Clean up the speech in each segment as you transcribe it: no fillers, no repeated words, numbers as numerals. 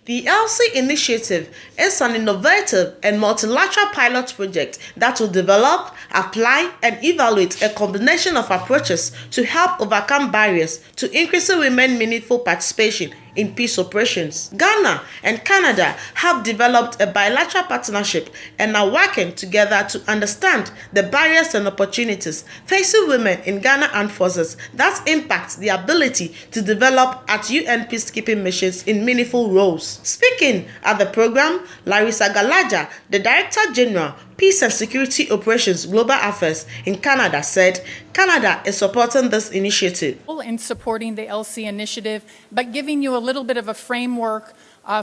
The Elsie Initiative is an innovative and multilateral pilot project that will develop, apply, and evaluate a combination of approaches to help overcome barriers to increasing women's meaningful participation in peace operations. Ghana and Canada have developed a bilateral partnership and are working together to understand the barriers and opportunities facing women in Ghana Armed Forces that impact the ability to develop at UN peacekeeping missions in meaningful roles. Speaking at the program, Larissa Galaja, the Director General, Peace and Security Operations Global Affairs in Canada, said Canada is supporting this initiative. In supporting the Elsie Initiative, but giving you a little bit of a framework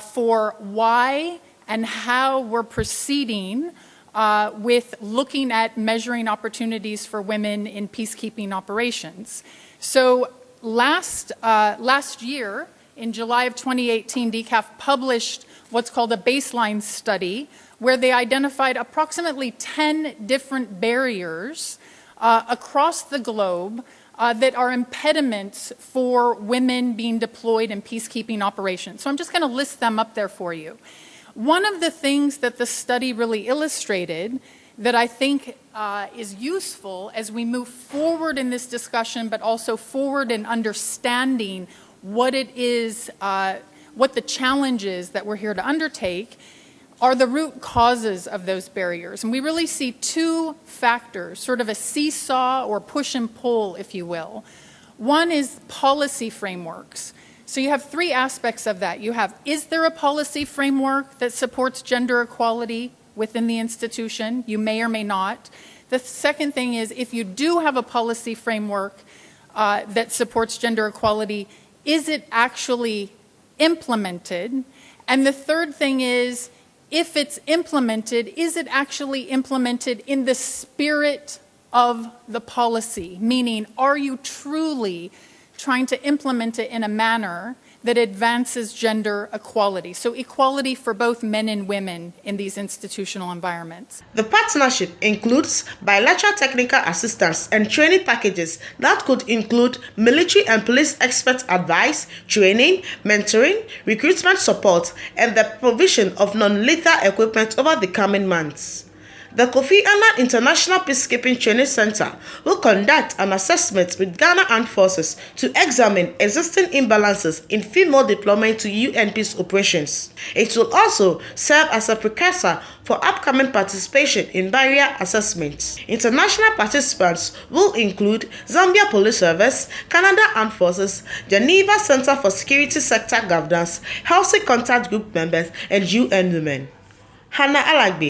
for why and how we're proceeding with looking at measuring opportunities for women in peacekeeping operations. So last year, in July of 2018, DCAF published what's called a baseline study where they identified approximately 10 different barriers across the globe that are impediments for women being deployed in peacekeeping operations. So I'm just going to list them up there for you. One of the things that the study really illustrated that I think is useful as we move forward in this discussion, but also forward in understanding what it is, what the challenges that we're here to undertake, are the root causes of those barriers. And we really see two factors, sort of a seesaw or push and pull, if you will. One is policy frameworks. So you have three aspects of that. You have, is there a policy framework that supports gender equality within the institution? You may or may not. The second thing is, if you do have a policy framework that supports gender equality, is it actually implemented? And the third thing is, if it's implemented, is it actually implemented in the spirit of the policy? Meaning, are you truly trying to implement it in a manner that advances gender equality? So equality for both men and women in these institutional environments. The partnership includes bilateral technical assistance and training packages that could include military and police expert advice, training, mentoring, recruitment support, and the provision of non-lethal equipment over the coming months. The Kofi Annan International Peacekeeping Training Center will conduct an assessment with Ghana Armed Forces to examine existing imbalances in female deployment to UN peace operations. It will also serve as a precursor for upcoming participation in barrier assessments. International participants will include Zambia Police Service, Canada Armed Forces, Geneva Center for Security Sector Governance, Elsie Contact Group members, and UN Women. Hannah Alagbe.